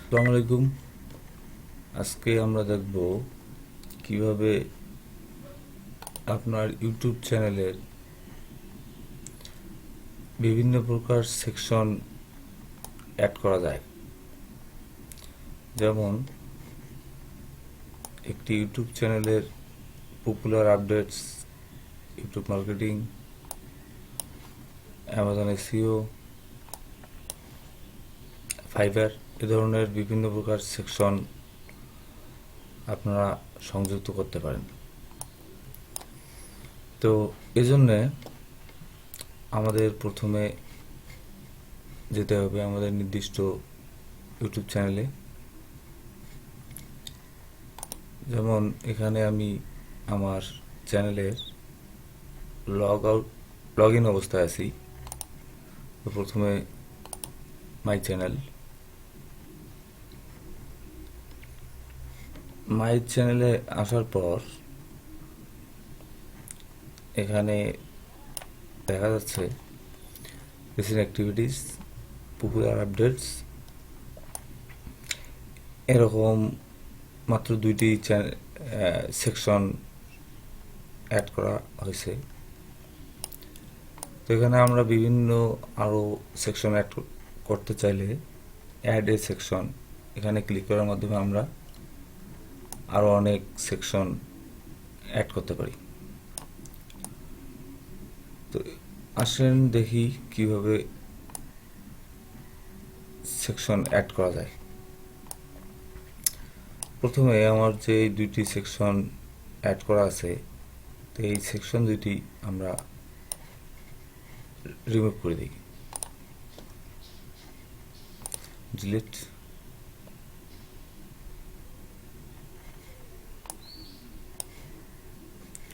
আসসালামু আলাইকুম। আজকে আমরা দেখব কিভাবে আপনার ইউটিউব চ্যানেলের বিভিন্ন প্রকার সেকশন অ্যাড করা যায়। যেমন একটি ইউটিউব চ্যানেলের popular updates, YouTube marketing, Amazon SEO, Fiverr, এ ধরনের বিভিন্ন প্রকার সেকশন আপনারা সংযুক্ত করতে পারেন। তো এজন্যে আমাদের প্রথমে যেতে হবে আমাদের নির্দিষ্ট ইউটিউব চ্যানেলে। যেমন এখানে আমি আমার চ্যানেলের লগ ইন অবস্থায় আছি। তো প্রথমে মাই চ্যানেলে আসার পর এখানে দেখা যাচ্ছে রিসেন্ট অ্যাক্টিভিটিস, পপুলার আপডেটস, এরকম মাত্র দুইটি সেকশন অ্যাড করা হয়েছে। তো এখানে আমরা বিভিন্ন আরও সেকশন অ্যাড করতে চাইলে অ্যাড এ সেকশন এখানে ক্লিক করার মাধ্যমে আমরা আরও অনেক সেকশন অ্যাড করতে পারি। তো আসেন দেখি কিভাবে সেকশন অ্যাড করা যায়। প্রথমে আমার যে দুইটি সেকশন অ্যাড করা আছে, তো এই সেকশন দুইটি আমরা রিমুভ করে দিই। ডিলিট।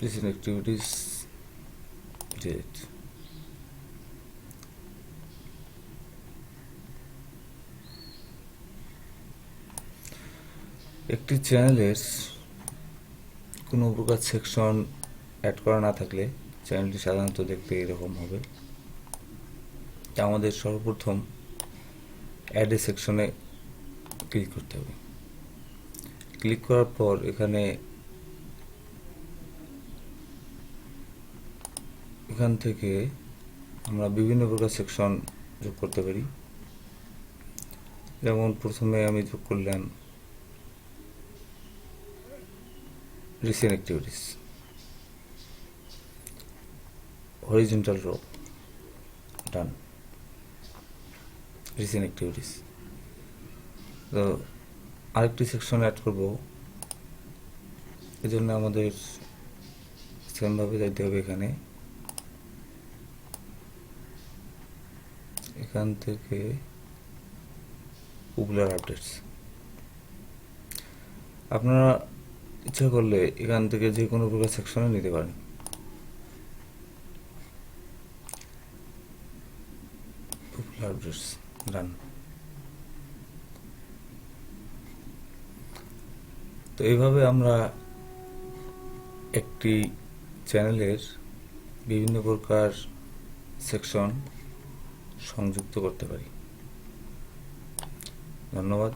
Recent activities, delete. একটি চ্যানেলের কোনো প্রকার সেকশন অ্যাড করা না থাকলে চ্যানেলটি সাধারণত দেখতে এরকম হবে। আমাদের সর্বপ্রথম অ্যাড এ সেকশনে ক্লিক করতে হবে। ক্লিক করার পর এখান থেকে আমরা বিভিন্ন প্রকার সেকশন যোগ করতে পারি। যেমন প্রথমে আমি যোগ করলাম রিসেন্ট অ্যাক্টিভিটিস, হরিজন্টাল রো, ডান। Recent activities. তো আরেকটি সেকশন অ্যাড করব, এজন্য আমাদের সেমভাবে যাইতে হবে। এখান থেকে পপুলার আপডেটস। আপনারা ইচ্ছা করলে এখান থেকে যে কোনো প্রকার সেকশনে নিতে পারেন। পপুলার আপডেটস, ডান। তো এইভাবে আমরা একটি চ্যানেলের বিভিন্ন প্রকার সেকশন সংযুক্ত করতে পারি। ধন্যবাদ।